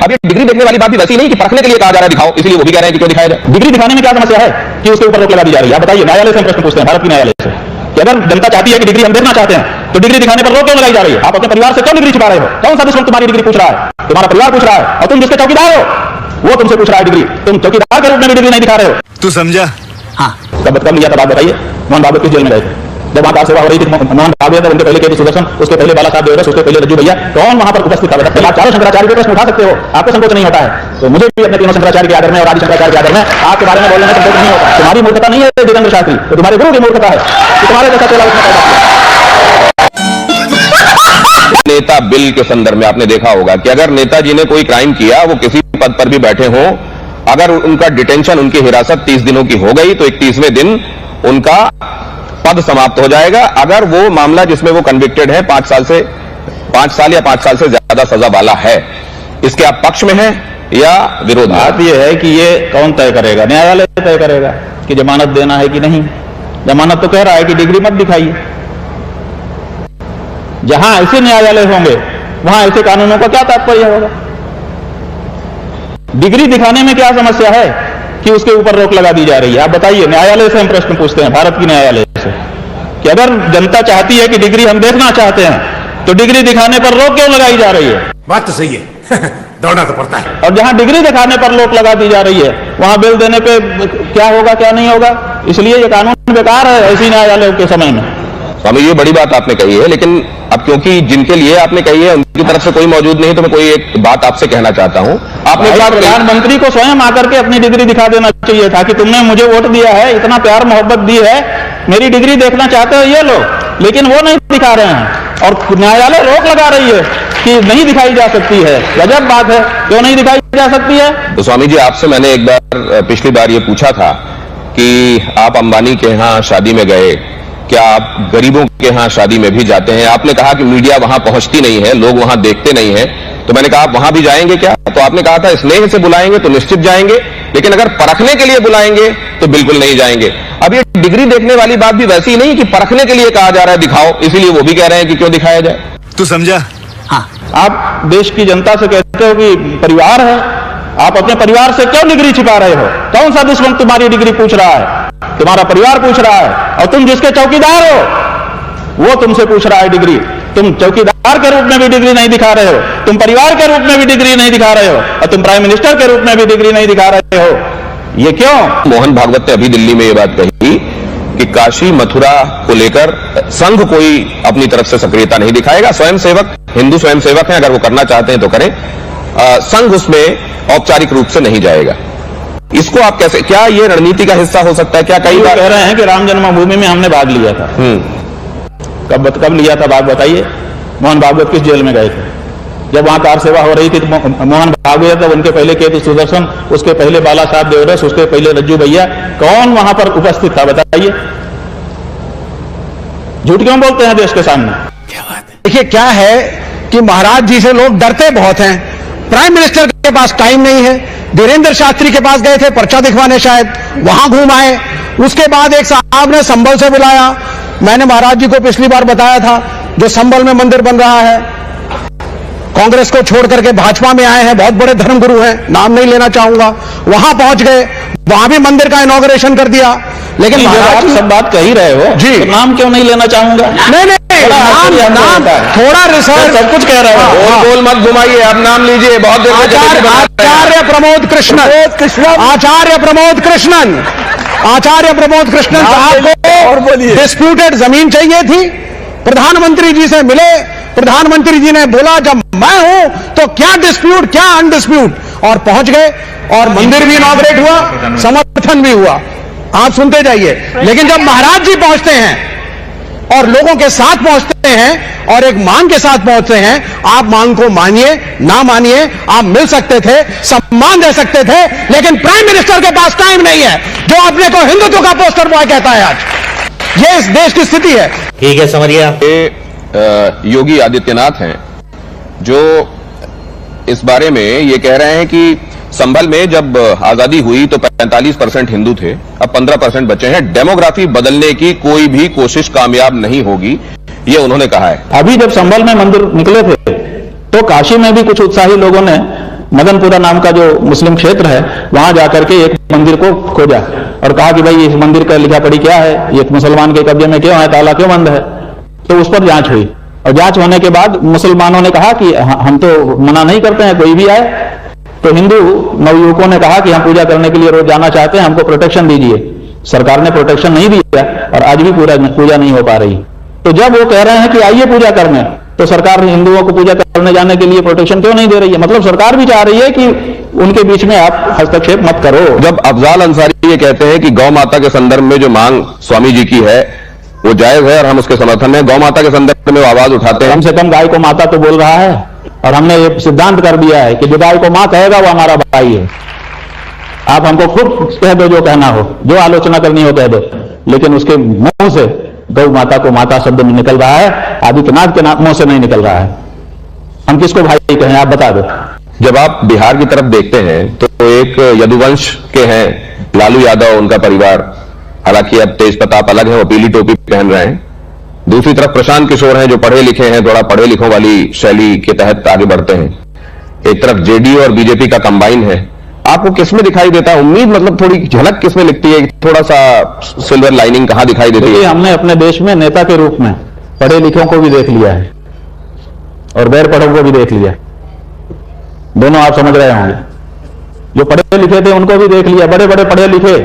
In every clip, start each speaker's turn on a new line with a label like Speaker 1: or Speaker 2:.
Speaker 1: अब ये डिग्री देखने वाली बात भी वैसी नहीं कि परखने के लिए कहा जा रहा है दिखाओ, इसलिए वो भी कह रहे हैं कि क्यों दिखाया जाए। डिग्री दिखाने में क्या समस्या है कि उसके ऊपर रोक लगा दी जा रही है? आप बताइए, न्यायालय से हम प्रश्न पूछते हैं, भारत की न्यायालय से, कि अगर जनता चाहती है कि डिग्री हम देखना चाहते हैं तो डिग्री दिखाने पर रोक क्यों लगाई जा रही है? आप अपने परिवार से क्यों डिग्री छिपा रहे हो? कौन सा दुश्मन तुम्हारी डिग्री पूछ रहा है? तुम्हारा परिवार पूछ रहा है, और तुम जिसके चौकीदार हो वो तुमसे पूछ रहा है डिग्री। तुम चौकीदार के रूप में भी डिग्री नहीं दिखा रहे हो।
Speaker 2: तू समझा?
Speaker 1: हाँ। कब लिया था बात बताइए। मोहन भागवत किस जेल में गए थे जब वहां कार सेवा हो रही थी? मोहन भागवत, उनके पहले के सुदर्शन, उसके पहले बाला साहब देवरस, उसके पहले रज्जू भैया, कौन वहां पर उपस्थित था? आप चारों शंकराचार्य के प्रश्न उठा सकते हो, आपको संकोच नहीं होता है। तो मुझे भी अपने तीनों शंकराचार्य के आदर में और आदि शंकराचार्य के आदर में आपके बारे में बोलने में संकोच नहीं होता। तुम्हारी मूर्खता नहीं है वीरेंद्र शास्त्री, तो तुम्हारे गुरु की मूर्खता है कि तुम्हारे जैसा चेला उसने पैदा किया।
Speaker 3: नेता बिल के संदर्भ में आपने देखा होगा कि अगर नेताजी ने कोई क्राइम किया, वो किसी पद पर भी बैठे हों, अगर उनका डिटेंशन, उनकी हिरासत 30 दिनों की हो गई तो 31वें दिन उनका पद समाप्त हो जाएगा। अगर वो मामला जिसमें वो कन्विक्टेड है 5 साल या 5 साल से ज्यादा सजा वाला है, इसके आप पक्ष में हैं या विरोध?
Speaker 1: बात यह है कि ये कौन तय करेगा? न्यायालय तय करेगा कि जमानत देना है कि नहीं। जमानत तो कह रहा है कि डिग्री मत दिखाइए। जहां ऐसे न्यायालय होंगे वहां ऐसे कानूनों का क्या तात्पर्य होगा? डिग्री दिखाने में क्या समस्या है कि उसके ऊपर रोक लगा दी जा रही है? आप बताइए, न्यायालय से हम प्रश्न पूछते हैं, भारत की न्यायालय से, कि अगर जनता चाहती है कि डिग्री हम देखना चाहते हैं तो डिग्री दिखाने पर रोक क्यों लगाई जा रही है?
Speaker 2: बात तो सही है। दौड़ना तो पड़ता है।
Speaker 1: और जहां डिग्री दिखाने पर रोक लगा दी जा रही है वहां बिल देने पे क्या होगा, क्या नहीं होगा? इसलिए ये कानून बेकार है ऐसी न्यायालयों के समय में।
Speaker 3: स्वामी, ये बड़ी बात आपने कही है, लेकिन अब क्योंकि जिनके लिए आपने कही है उनकी तरफ से कोई मौजूद नहीं, तो मैं कोई एक बात आपसे कहना चाहता हूं। आपने
Speaker 1: प्रधानमंत्री को स्वयं आकर के अपनी डिग्री दिखा देना चाहिए था कि तुमने मुझे वोट दिया है, इतना प्यार मोहब्बत दी है, मेरी डिग्री देखना चाहते हो ये लोग, लेकिन वो नहीं दिखा रहे हैं और न्यायालय रोक लगा रही है कि नहीं दिखाई जा सकती है। गजब बात है, क्यों नहीं दिखाई जा सकती है?
Speaker 3: तो स्वामी जी, आपसे मैंने एक बार पिछली बार ये पूछा था कि आप अंबानी के यहाँ शादी में गए, क्या आप गरीबों के यहाँ शादी में भी जाते हैं? आपने कहा कि मीडिया वहां पहुंचती नहीं है, लोग वहां देखते नहीं है, तो मैंने कहा आप वहां भी जाएंगे क्या? तो आपने कहा था स्नेह से बुलाएंगे तो निश्चित जाएंगे, लेकिन अगर परखने के लिए बुलाएंगे तो बिल्कुल नहीं जाएंगे। अब ये डिग्री देखने वाली बात भी वैसी नहीं कि परखने के लिए कहा जा रहा है दिखाओ, इसीलिए वो भी कह रहे हैं कि क्यों दिखाया जाए।
Speaker 2: तू समझा?
Speaker 1: हाँ। आप देश की जनता से कहते हो कि परिवार है, आप अपने परिवार से क्यों डिग्री छिपा रहे हो? कौन सा दुश्मन तुम्हारी डिग्री पूछ रहा है? तुम्हारा परिवार पूछ रहा है, और तुम जिसके चौकीदार हो वो तुमसे पूछ रहा है डिग्री। तुम चौकीदार के रूप में भी डिग्री नहीं दिखा रहे हो, तुम परिवार के रूप में भी डिग्री नहीं दिखा रहे हो, और तुम प्राइम मिनिस्टर के रूप में भी डिग्री नहीं दिखा रहे हो। ये क्यों?
Speaker 3: मोहन भागवत ने अभी दिल्ली में ये बात कही कि काशी मथुरा को लेकर संघ कोई अपनी तरफ से सक्रियता नहीं दिखाएगा। स्वयंसेवक, हिंदू स्वयंसेवक हैं, अगर वो करना चाहते हैं तो करें, संघ उसमें औपचारिक रूप से नहीं जाएगा। इसको आप कैसे, क्या ये रणनीति का हिस्सा हो सकता है? क्या कई बार
Speaker 1: कह रहे हैं कि राम जन्मभूमि में हमने भाग लिया था। कब लिया था भाग बताइए? मोहन भागवत किस जेल में गए थे जब वहां कार सेवा हो रही थी? तो मोहन भागवत, उनके पहले के सुदर्शन, उसके पहले बाला साहब देवरस, उसके पहले रज्जू भैया, कौन वहां पर उपस्थित था बताइए? झूठ क्यों बोलते हैं देश के सामने?
Speaker 4: क्या बात है? देखिए, क्या है कि महाराज जी से लोग डरते बहुत हैं। प्राइम मिनिस्टर के पास टाइम नहीं है। वीरेंद्र शास्त्री के पास गए थे पर्चा दिखवाने, शायद वहां घूम आए। उसके बाद एक साहब ने संभल से बुलाया। मैंने महाराज जी को पिछली बार बताया था, जो संभल में मंदिर बन रहा है, कांग्रेस को छोड़ करके भाजपा में आए हैं, बहुत बड़े धर्मगुरु हैं, नाम नहीं लेना चाहूंगा, वहां पहुंच गए, वहां भी मंदिर का इनॉग्रेशन कर दिया। लेकिन
Speaker 1: आप सब बात कह ही रहे हो जी, तो नाम क्यों नहीं लेना चाहूंगा?
Speaker 4: नहीं, नाम थोड़ा रिसर्च,
Speaker 1: सब कुछ कह रहे हो,
Speaker 3: गोल मत घुमाइए, आप नाम लीजिए। बहुत देर
Speaker 4: आचार्य प्रमोद कृष्णन साहब को डिस्प्यूटेड जमीन चाहिए थी। प्रधानमंत्री जी से मिले, प्रधानमंत्री जी ने बोला जब मैं हूं तो क्या डिस्प्यूट, क्या अनडिस्प्यूट, और पहुंच गए और मंदिर भी इनॉग्रेट हुआ, समर्थन भी हुआ। आप सुनते जाइए। लेकिन जब महाराज जी पहुंचते हैं और लोगों के साथ पहुंचते हैं और एक मांग के साथ पहुंचते हैं, आप मांग को मानिए ना मानिए, आप मिल सकते थे, सम्मान दे सकते थे, लेकिन प्राइम मिनिस्टर के पास टाइम नहीं है, जो अपने को हिंदुत्व का पोस्टर बॉय कहता है। आज ये इस देश की स्थिति है। ठीक है, समझिए।
Speaker 3: योगी आदित्यनाथ हैं जो इस बारे में ये कह रहे हैं कि संभल में जब आजादी हुई तो 45% हिंदू थे, अब 15% बचे हैं, डेमोग्राफी बदलने की कोई भी कोशिश कामयाब नहीं होगी, ये उन्होंने कहा है।
Speaker 1: अभी जब संभल में मंदिर निकले थे तो काशी में भी कुछ उत्साही लोगों ने मदनपुरा नाम का जो मुस्लिम क्षेत्र है वहां जाकर के एक मंदिर को खोजा और कहा कि भाई इस मंदिर का लिखा पढ़ी क्या है, ये एक मुसलमान के कब्जे में क्यों है, ताला क्यों बंद है। तो उस पर जांच हुई और जांच होने के बाद मुसलमानों ने कहा कि हम तो मना नहीं करते हैं, कोई भी आए। तो हिंदू नवयुवकों ने कहा कि हम पूजा करने के लिए रोज जाना चाहते हैं, हमको प्रोटेक्शन दीजिए। सरकार ने प्रोटेक्शन नहीं दिया और आज भी पूजा नहीं हो पा रही। तो जब वो कह रहे हैं कि आइए पूजा करने, तो सरकार हिंदुओं को पूजा करने जाने के लिए प्रोटेक्शन क्यों नहीं दे रही है? मतलब सरकार भी चाह रही है कि उनके बीच में आप हस्तक्षेप मत करो।
Speaker 3: जब अफजाल अंसारी ये कहते हैं कि गौ माता के संदर्भ में जो मांग स्वामी जी की है वो जायज है और हम उसके समर्थन में, गौ माता के संदर्भ में वो आवाज उठाते हैं।
Speaker 1: कम से कम गाय को माता तो बोल रहा है और हमने ये सिद्धांत कर दिया है कि जो गाय को मां कहेगा वो हमारा भाई है। आप हमको खूब कह दो, जो कहना हो, जो आलोचना करनी हो कह दो, लेकिन उसके मुंह से गौ माता को माता शब्द में निकल रहा है, आदित्यनाथ के मुंह से नहीं निकल रहा है। हम किसको भाई कहें, आप बता दो।
Speaker 3: जब आप बिहार की तरफ देखते हैं तो एक यदुवंश के हैं लालू यादव, उनका परिवार, हालांकि अब तेज प्रताप अलग है, वो पीली टोपी पहन रहे हैं। दूसरी तरफ प्रशांत किशोर हैं जो पढ़े लिखे हैं, थोड़ा पढ़े लिखों वाली शैली के तहत आगे बढ़ते हैं। एक तरफ जेडीयू और बीजेपी का कंबाइन है। आपको किसमें दिखाई देता है उम्मीद, मतलब थोड़ी झलक किसमें लिखती है, थोड़ा सा सिल्वर लाइनिंग कहां दिखाई देती है?
Speaker 1: हमने अपने देश में नेता के रूप में पढ़े लिखों को भी देख लिया है और गैर पढ़ों को भी देख लिया, दोनों आप समझ रहे होंगे। जो पढ़े लिखे थे उनको भी देख लिया, बड़े बड़े पढ़े लिखे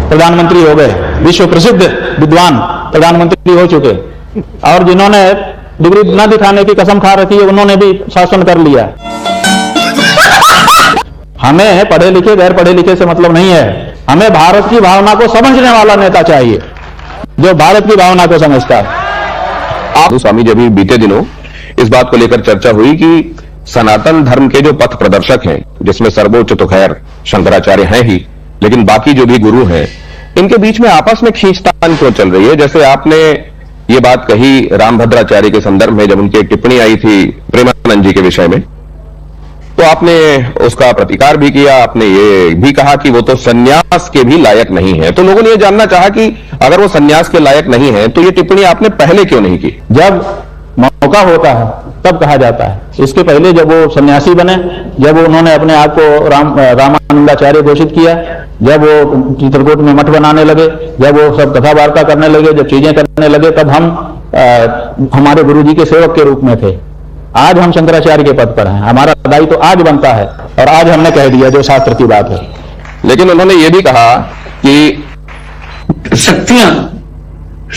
Speaker 1: प्रधानमंत्री हो गए, विश्व प्रसिद्ध विद्वान प्रधानमंत्री हो चुके, और जिन्होंने डिग्री न दिखाने की कसम खा रखी है उन्होंने भी शासन कर लिया। हमें पढ़े लिखे गैर पढ़े लिखे से मतलब नहीं है, हमें भारत की भावना को समझने वाला नेता चाहिए जो भारत की भावना को समझता है।
Speaker 3: आप स्वामी जी अभी बीते दिनों इस बात को लेकर चर्चा हुई कि सनातन धर्म के जो पथ प्रदर्शक हैं, जिसमें सर्वोच्च तो खैर शंकराचार्य हैं ही, लेकिन बाकी जो भी गुरु हैं, इनके बीच में आपस में खींचतान क्यों चल रही है? जैसे आपने ये बात कही रामभद्राचार्य के संदर्भ में, जब उनकी एक टिप्पणी आई थी प्रेमानंद जी के विषय में, तो आपने उसका प्रतिकार भी किया, आपने ये भी कहा कि वो तो सन्यास के भी लायक नहीं है। तो लोगों ने ये जानना चाहा कि अगर वो सन्यास के लायक नहीं है तो ये टिप्पणी आपने पहले क्यों नहीं की?
Speaker 1: जब मौका होता है तब कहा जाता है। इसके पहले जब वो सन्यासी बने, जब उन्होंने अपने आप को रामानंदाचार्य घोषित किया, जब वो चित्रकूट में मठ बनाने लगे, जब वो सब कथा वार्ता करने लगे, जब चीजें करने लगे, तब हम हमारे गुरुजी के सेवक के रूप में थे। आज हम शंकराचार्य के पद पर हैं, हमारा दायित्व तो आज बनता है और आज हमने कह दिया जो शास्त्र की बात है।
Speaker 3: लेकिन उन्होंने ये भी कहा कि
Speaker 5: शक्तियां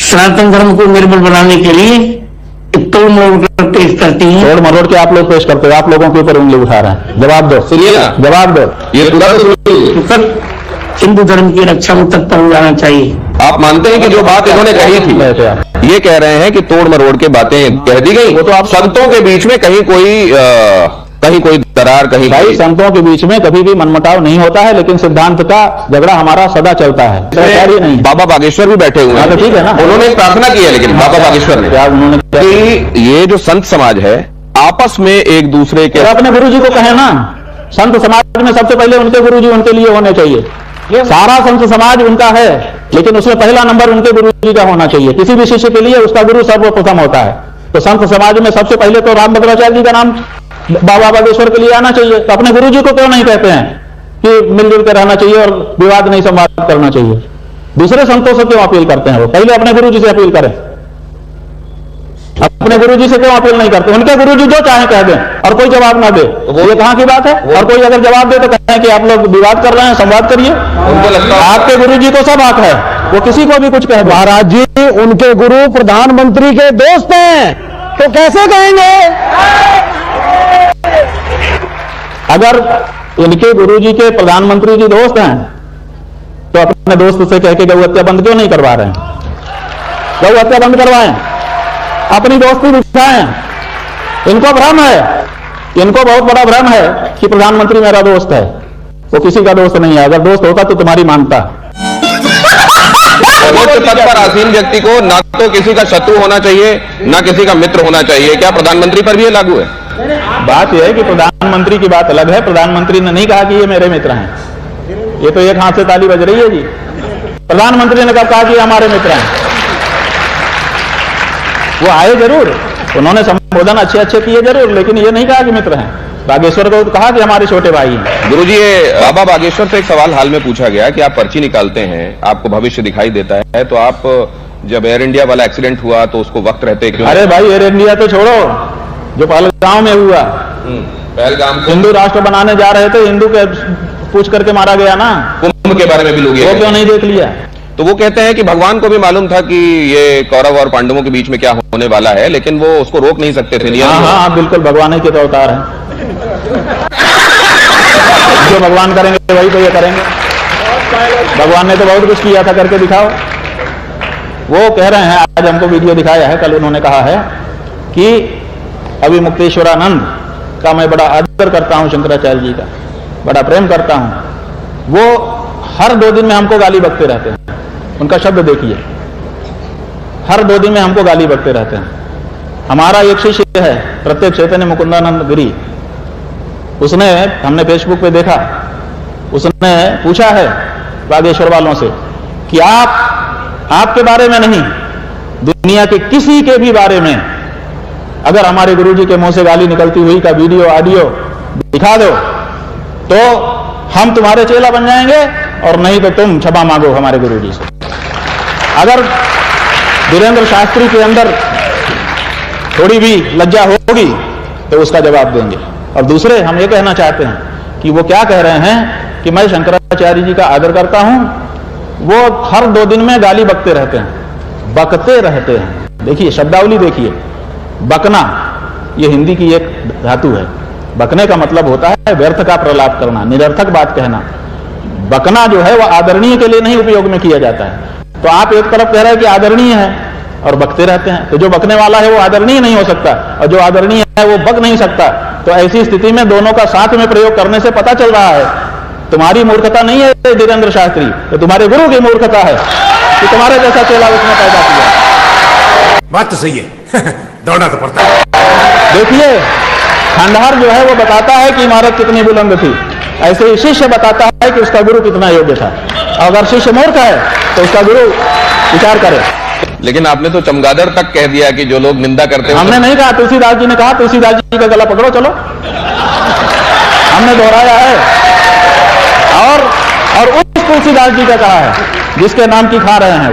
Speaker 5: सनातन धर्म को निर्बल बनाने के लिए तोड़ मरोड़ पेश करती हैं।
Speaker 1: तोड़ मरोड़ के आप लोग पेश करते हो, आप लोगों के ऊपर उंगली उठा रहे हैं। जवाब दो, जवाब दो।
Speaker 3: ये
Speaker 5: तो हिंदू धर्म की रक्षा में तत्पर हो जाना चाहिए।
Speaker 3: आप मानते हैं कि जो बात इन्होंने कही थी, ये कह रहे हैं कि तोड़ मरोड़ के बातें कह दी गई, वो तो आप संतों के बीच में कहीं कोई दरार, कहीं
Speaker 1: भाई संतों के बीच में कभी भी मनमुटाव नहीं होता है, लेकिन सिद्धांत का झगड़ा हमारा सदा चलता है। नहीं,
Speaker 3: बाबा बागेश्वर भी बैठे हुए हैं,
Speaker 1: तो ठीक है ना।
Speaker 3: उन्होंने एक प्रार्थना की है, लेकिन बाबा बागेश्वर ने कि ये जो संत समाज है आपस में एक दूसरे के,
Speaker 1: अपने गुरु जी को कहे ना, संत समाज में सबसे पहले उनके गुरु जी उनके लिए होने चाहिए। सारा संत समाज उनका है, लेकिन उसमें पहला नंबर उनके गुरु जी का होना चाहिए। किसी भी शिष्य के लिए उसका गुरु सर्वप्रथम होता है। तो संत समाज में सबसे पहले तो रामभद्राचार्य जी का नाम बाबा बागेश्वर के लिए आना चाहिए। तो अपने गुरु जी को क्यों नहीं कहते हैं कि मिलजुल कर रहना चाहिए और विवाद नहीं संवाद करना चाहिए? दूसरे संतों से क्यों अपील करते हैं? वो पहले अपने गुरु जी से अपील करें। अपने गुरुजी से क्यों अपील नहीं करते? उनके गुरुजी जो चाहे कह दें और कोई जवाब ना दे, ये कहां की बात है? और कोई अगर जवाब दे तो कहें कि आप लोग विवाद कर रहे हैं, संवाद करिए।
Speaker 3: उनको लगता है
Speaker 1: आपके गुरुजी को सब हक है, वो किसी को भी कुछ कह दे।
Speaker 4: महाराज जी उनके गुरु प्रधानमंत्री के दोस्त हैं, तो कैसे कहेंगे?
Speaker 1: अगर इनके गुरुजी के प्रधानमंत्री जी दोस्त हैं तो अपने दोस्त से कह के गौ हत्या बंद क्यों नहीं करवा रहे हैं? गौ हत्या बंद करवाएं, अपनी दोस्ती दिखाएं। इनको भ्रम है, इनको बहुत बड़ा भ्रम है कि प्रधानमंत्री मेरा दोस्त है। वो किसी का दोस्त नहीं है। अगर दोस्त होता तो तुम्हारी मानता।
Speaker 3: सर्वोच्च पद पर आसीन व्यक्ति को ना तो किसी का शत्रु होना चाहिए, ना किसी का मित्र होना चाहिए। क्या प्रधानमंत्री पर भी ये लागू है?
Speaker 1: बात यह है कि प्रधानमंत्री की बात अलग है। प्रधानमंत्री ने नहीं कहा कि ये मेरे मित्र हैं। ये तो एक हाथ से ताली बज रही है जी। प्रधानमंत्री ने कब कहा कि हमारे मित्र हैं? वो आए जरूर, उन्होंने संबोधन अच्छे अच्छे किए जरूर, लेकिन ये नहीं कहा कि मित्र हैं। बागेश्वर को कहा कि हमारे छोटे भाई हैं।
Speaker 3: गुरुजी, ये बाबा बागेश्वर से एक सवाल हाल में पूछा गया कि आप पर्ची निकालते हैं, आपको भविष्य दिखाई देता है, तो आप जब एयर इंडिया वाला एक्सीडेंट हुआ तो उसको वक्त रहते क्यों?
Speaker 1: अरे भाई, एयर इंडिया तो छोड़ो, जो पहलगांव में हुआ,
Speaker 3: पहलगाम
Speaker 1: हिंदू राष्ट्र बनाने जा रहे थे, हिंदू के पूछ करके मारा गया ना।
Speaker 3: कुंभ के बारे में भी लोग
Speaker 1: वो क्यों नहीं देख लिया?
Speaker 3: तो वो कहते हैं कि भगवान को भी मालूम था कि ये कौरव और पांडवों के बीच में क्या होने वाला है, लेकिन वो उसको रोक नहीं सकते थे।
Speaker 1: हाँ हाँ, बिल्कुल, भगवान ही के तो अवतार हैं। जो भगवान करेंगे वही तो ये करेंगे। भगवान ने तो बहुत कुछ किया था, करके दिखाओ। वो कह रहे हैं, आज हमको वीडियो दिखाया है, कल उन्होंने कहा है कि अभी मुक्तेश्वरानंद का मैं बड़ा आदर करता हूं, शंकराचार्य जी का बड़ा प्रेम करता हूं। वो हर 2 दिन में हमको गाली बकते रहते हैं। उनका शब्द देखिए, हर 2 दिन में हमको गाली बकते रहते हैं। हमारा एक शिष्य है, प्रत्येक चैतन्य मुकुंदानंद गिरी, उसने, हमने फेसबुक पे देखा, उसने पूछा है बागेश्वर वालों से कि आपके बारे में नहीं, दुनिया के किसी के भी बारे में अगर हमारे गुरुजी के मुंह से गाली निकलती हुई का वीडियो ऑडियो दिखा दो तो हम तुम्हारे चेला बन जाएंगे, और नहीं तो तुम क्षमा मांगो हमारे गुरुजी से। अगर वीरेंद्र शास्त्री के अंदर थोड़ी भी लज्जा होगी तो उसका जवाब देंगे। और दूसरे, हम ये कहना चाहते हैं कि वो क्या कह रहे हैं कि मैं शंकराचार्य जी का आदर करता हूं, वो हर 2 दिन में गाली बकते रहते हैं, बकते रहते हैं। देखिए शब्दावली देखिए, बकना ये हिंदी की एक धातु है। बकने का मतलब होता है व्यर्थ का प्रलाप करना, निरर्थक बात कहना। बकना जो है वह आदरणीय के लिए नहीं उपयोग में किया जाता है। तो आप एक तरफ कह रहे हैं कि आदरणीय है और बकते रहते हैं, तो जो बकने वाला है वो आदरणीय नहीं हो सकता, और जो आदरणीय है वो बक नहीं सकता। तो ऐसी स्थिति में दोनों का साथ में प्रयोग करने से पता चल रहा है तुम्हारी मूर्खता नहीं है वीरेंद्र शास्त्री, ये तुम्हारे गुरु की मूर्खता है कि तुम्हारे जैसा चेला उसने पैदा किया।
Speaker 2: बात तो सही है। दौड़ना तो पड़ता है।
Speaker 1: देखिए, खंडहर जो है वो बताता है कि इमारत कितनी बुलंद थी, ऐसे ही शिष्य बताता है कि उसका गुरु कितना योग्य था। अगर शिष्य मूर्ख है तो उसका गुरु विचार करे।
Speaker 3: लेकिन आपने तो चमगादड़ तक कह दिया कि जो लोग निंदा करते हैं।
Speaker 1: हमने नहीं कहा, तुलसीदास जी ने कहा, तुलसीदास जी का गला पकड़ो चलो, हमने दोहराया है। और उस तुलसीदास जी का कहा है जिसके नाम की खा रहे हैं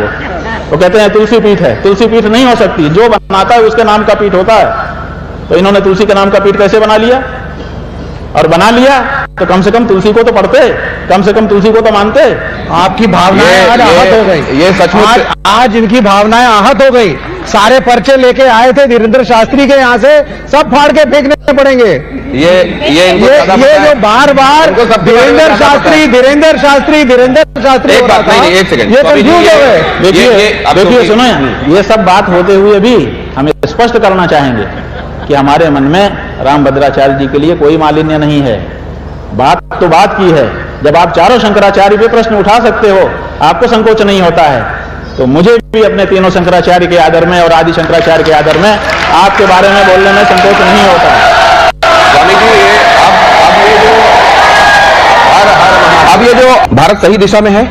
Speaker 1: वो कहते हैं तुलसी पीठ है। तुलसी पीठ नहीं हो सकती, जो बनाता है उसके नाम का पीठ होता है। तो इन्होंने तुलसी के नाम का पीठ कैसे बना लिया? और बना लिया तो कम से कम तुलसी को तो पढ़ते, कम से कम तुलसी को तो मानते।
Speaker 4: आपकी भावनाएं आज आहत हो गई।
Speaker 3: ये सचमुच
Speaker 4: आज इनकी भावनाएं आहत हो गई। सारे पर्चे लेके आए थे वीरेंद्र शास्त्री के यहाँ से, सब फाड़ के फेंकने पड़ेंगे।
Speaker 3: ये
Speaker 4: जो बार बार वीरेंद्र शास्त्री हो रहा था, ये कंफ्यूज हो गए।
Speaker 1: देखिए सुनो, ये सब बात होते हुए भी हम स्पष्ट करना चाहेंगे कि हमारे मन में रामभद्राचार्य जी के लिए कोई मालिन्य नहीं है। बात तो बात की है, जब आप चारों शंकराचार्य पे प्रश्न उठा सकते हो, आपको संकोच नहीं होता है, तो मुझे भी अपने तीनों शंकराचार्य के आदर में और आदि शंकराचार्य के आदर में आपके बारे में बोलने में संकोच नहीं होता है।
Speaker 3: स्वामी जी, अब ये जो भारत सही दिशा में है,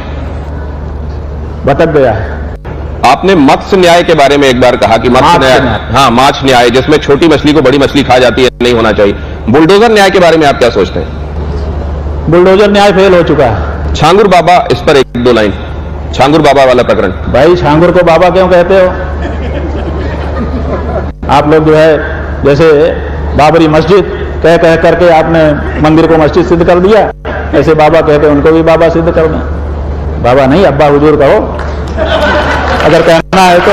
Speaker 1: भटक गया है।
Speaker 3: आपने मत्स्य न्याय के बारे में एक बार कहा कि मत्स्य न्याय, हाँ, माछ न्याय, जिसमें छोटी मछली को बड़ी मछली खा जाती है, नहीं होना चाहिए। बुलडोजर न्याय के बारे में आप क्या सोचते हैं?
Speaker 1: बुलडोजर न्याय फेल हो चुका है।
Speaker 3: छांगुर बाबा, इस पर 1-2 लाइन। छांगुर बाबा वाला प्रकरण।
Speaker 1: भाई, छांगुर को बाबा क्यों कहते हो? आप लोग जो है, जैसे बाबरी मस्जिद कह कह करके आपने मंदिर को मस्जिद सिद्ध कर दिया, ऐसे बाबा कहते उनको भी बाबा सिद्ध कर दें। बाबा नहीं, अब्बा हुजूर कहो अगर कहना है तो।